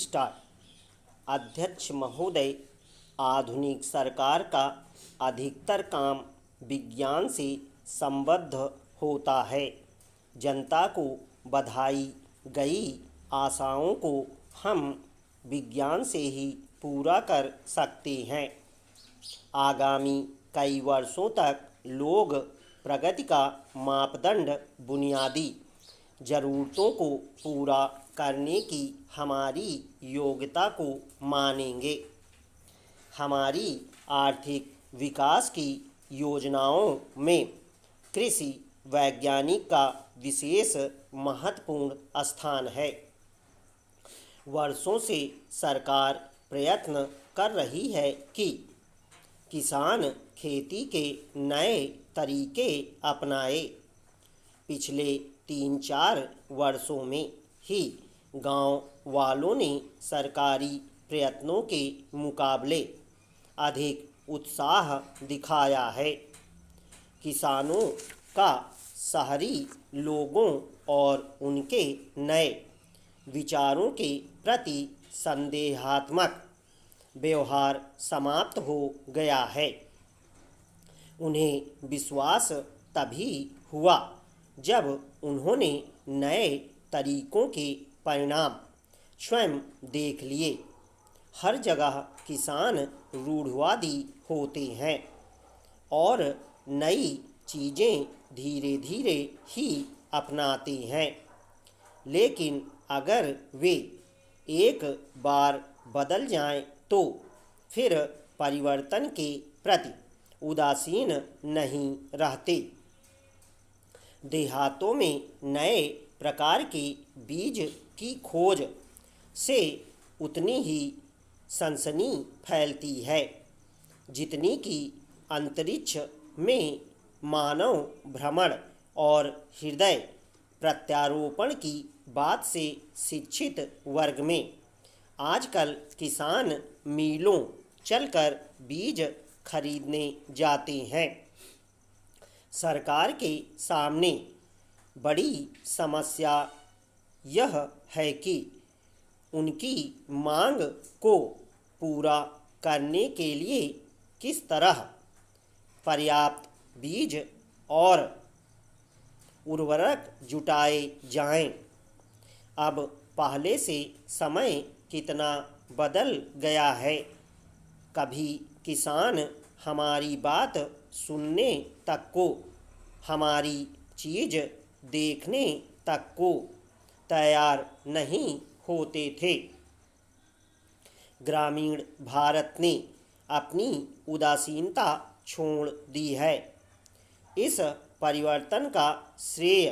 Start. अध्यक्ष महोदय, आधुनिक सरकार का अधिकतर काम विज्ञान से संबद्ध होता है। जनता को बधाई गई आशाओं को हम विज्ञान से ही पूरा कर सकते हैं। आगामी कई वर्षों तक लोग प्रगति का मापदंड बुनियादी ज़रूरतों को पूरा करने की हमारी योग्यता को मानेंगे। हमारी आर्थिक विकास की योजनाओं में कृषि वैज्ञानिक का विशेष महत्वपूर्ण स्थान है। वर्षों से सरकार प्रयत्न कर रही है कि किसान खेती के नए तरीके अपनाए। पिछले 3-4 वर्षों में ही गांव वालों ने सरकारी प्रयत्नों के मुकाबले अधिक उत्साह दिखाया है। किसानों का शहरी लोगों और उनके नए विचारों के प्रति संदेहात्मक व्यवहार समाप्त हो गया है। उन्हें विश्वास तभी हुआ जब उन्होंने नए तरीकों के परिणाम स्वयं देख लिए। हर जगह किसान रूढ़िवादी होते हैं और नई चीज़ें धीरे धीरे ही अपनाते हैं, लेकिन अगर वे एक बार बदल जाएं तो फिर परिवर्तन के प्रति उदासीन नहीं रहते। देहातों में नए प्रकार के बीज की खोज से उतनी ही सनसनी फैलती है जितनी कि अंतरिक्ष में मानव भ्रमण और हृदय प्रत्यारोपण की बात से शिक्षित वर्ग में। आजकल किसान मीलों चलकर बीज खरीदने जाते हैं। सरकार के सामने बड़ी समस्या यह है कि उनकी मांग को पूरा करने के लिए किस तरह पर्याप्त बीज और उर्वरक जुटाए जाएं। अब पहले से समय कितना बदल गया है। कभी किसान हमारी बात सुनने तक को, हमारी चीज़ देखने तक को तैयार नहीं होते थे। ग्रामीण भारत ने अपनी उदासीनता छोड़ दी है। इस परिवर्तन का श्रेय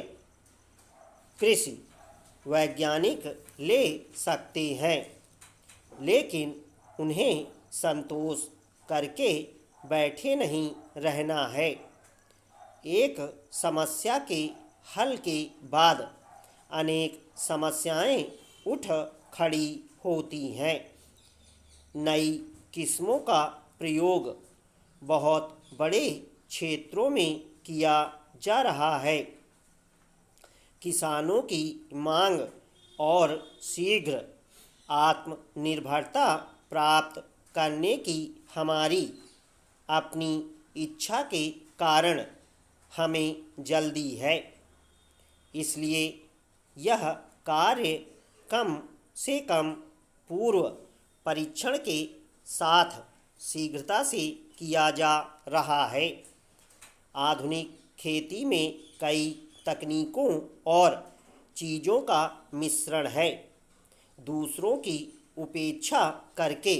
कृषि वैज्ञानिक ले सकते हैं, लेकिन उन्हें संतोष करके बैठे नहीं रहना है। एक समस्या के हल के बाद अनेक समस्याएं उठ खड़ी होती हैं। नई किस्मों का प्रयोग बहुत बड़े क्षेत्रों में किया जा रहा है। किसानों की मांग और शीघ्र आत्मनिर्भरता प्राप्त करने की हमारी अपनी इच्छा के कारण हमें जल्दी है। इसलिए यह कार्य कम से कम पूर्व परीक्षण के साथ शीघ्रता से किया जा रहा है। आधुनिक खेती में कई तकनीकों और चीज़ों का मिश्रण है। दूसरों की उपेक्षा करके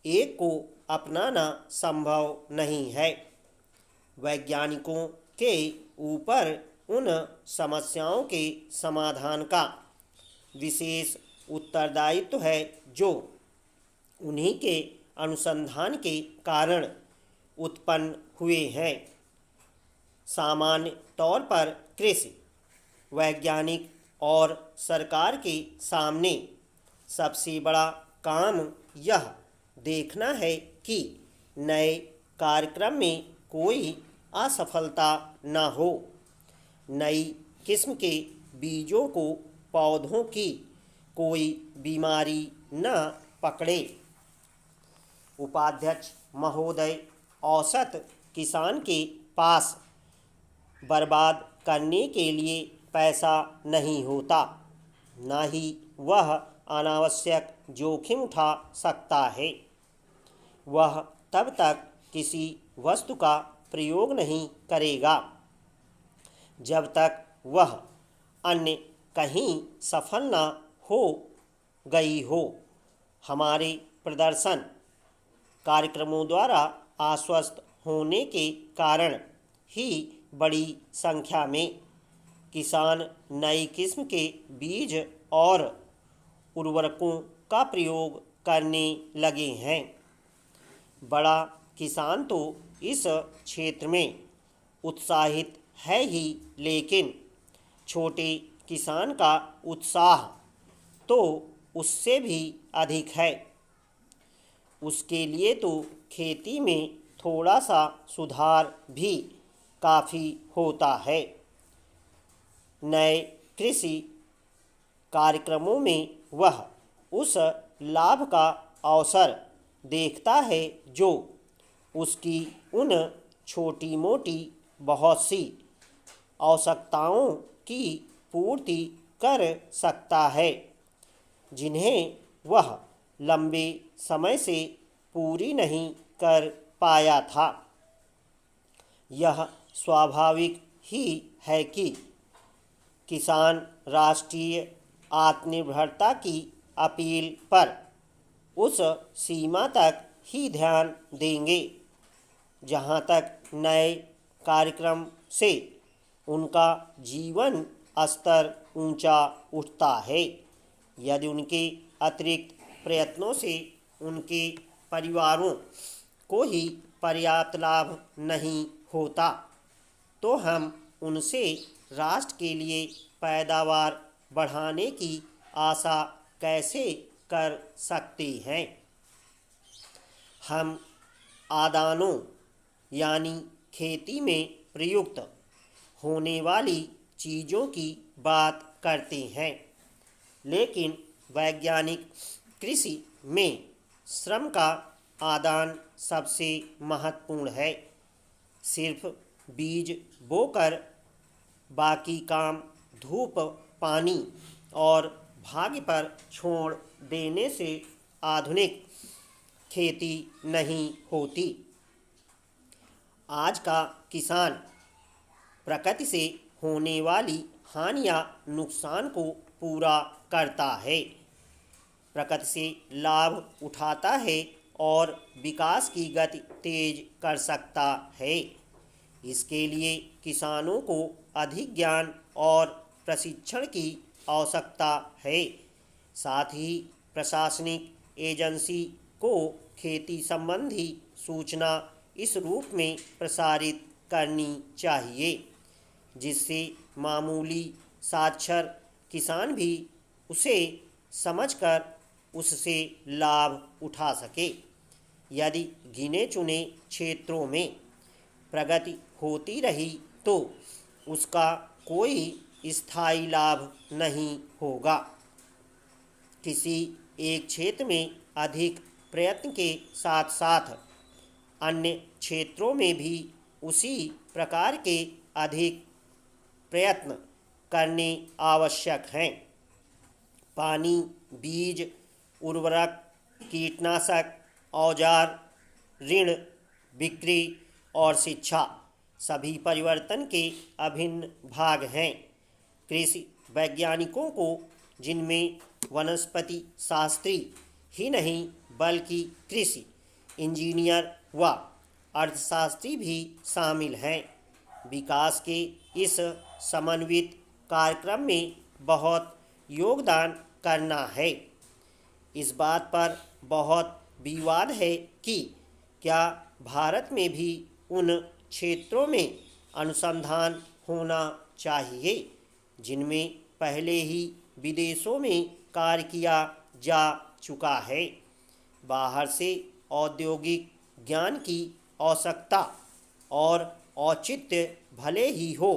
एक को अपनाना संभव नहीं है। वैज्ञानिकों के ऊपर उन समस्याओं के समाधान का विशेष उत्तरदायित्व है जो उन्हीं के अनुसंधान के कारण उत्पन्न हुए हैं। सामान्य तौर पर कृषि वैज्ञानिक और सरकार के सामने सबसे बड़ा काम यह देखना है कि नए कार्यक्रम में कोई असफलता न हो। नई किस्म के बीजों को पौधों की कोई बीमारी न पकड़े। उपाध्यक्ष महोदय, औसत किसान के पास बर्बाद करने के लिए पैसा नहीं होता, न ही वह अनावश्यक जोखिम उठा सकता है। वह तब तक किसी वस्तु का प्रयोग नहीं करेगा जब तक वह अन्य कहीं सफल न हो गई हो। हमारे प्रदर्शन कार्यक्रमों द्वारा आश्वस्त होने के कारण ही बड़ी संख्या में किसान नई किस्म के बीज और उर्वरकों का प्रयोग करने लगे हैं। बड़ा किसान तो इस क्षेत्र में उत्साहित है ही, लेकिन छोटे किसान का उत्साह तो उससे भी अधिक है। उसके लिए तो खेती में थोड़ा सा सुधार भी काफ़ी होता है। नए कृषि कार्यक्रमों में वह उस लाभ का अवसर देखता है जो उसकी उन छोटी मोटी बहुत सी आवश्यकताओं की पूर्ति कर सकता है जिन्हें वह लंबे समय से पूरी नहीं कर पाया था। यह स्वाभाविक ही है कि किसान राष्ट्रीय आत्मनिर्भरता की अपील पर उस सीमा तक ही ध्यान देंगे जहां तक नए कार्यक्रम से उनका जीवन स्तर ऊंचा उठता है। यदि उनके अतिरिक्त प्रयत्नों से उनके परिवारों को ही पर्याप्त लाभ नहीं होता तो हम उनसे राष्ट्र के लिए पैदावार बढ़ाने की आशा कैसे कर सकते हैं। हम आदानों यानी खेती में प्रयुक्त होने वाली चीज़ों की बात करते हैं, लेकिन वैज्ञानिक कृषि में श्रम का आदान सबसे महत्वपूर्ण है। सिर्फ बीज बोकर बाकी काम धूप, पानी और भाग्य पर छोड़ देने से आधुनिक खेती नहीं होती। आज का किसान प्रकृति से होने वाली हानि या नुकसान को पूरा करता है, प्रकृति से लाभ उठाता है और विकास की गति तेज कर सकता है। इसके लिए किसानों को अधिक ज्ञान और प्रशिक्षण की आवश्यकता है। साथ ही प्रशासनिक एजेंसी को खेती संबंधी सूचना इस रूप में प्रसारित करनी चाहिए जिससे मामूली साक्षर किसान भी उसे समझकर उससे लाभ उठा सके। यदि गिने चुने क्षेत्रों में प्रगति होती रही तो उसका कोई स्थायी लाभ नहीं होगा। किसी एक क्षेत्र में अधिक प्रयत्न के साथ साथ अन्य क्षेत्रों में भी उसी प्रकार के अधिक प्रयत्न करने आवश्यक हैं। पानी, बीज, उर्वरक, कीटनाशक, औजार, ऋण, बिक्री और शिक्षा सभी परिवर्तन के अभिन्न भाग हैं। कृषि वैज्ञानिकों को, जिनमें वनस्पति शास्त्री ही नहीं बल्कि कृषि इंजीनियर व अर्थशास्त्री भी शामिल हैं, विकास के इस समन्वित कार्यक्रम में बहुत योगदान करना है। इस बात पर बहुत विवाद है कि क्या भारत में भी उन क्षेत्रों में अनुसंधान होना चाहिए जिनमें पहले ही विदेशों में कार्य किया जा चुका है। बाहर से औद्योगिक ज्ञान की आवश्यकता और औचित्य भले ही हो,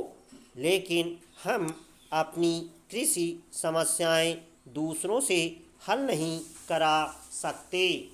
लेकिन हम अपनी कृषि समस्याएं दूसरों से हल नहीं करा सकते।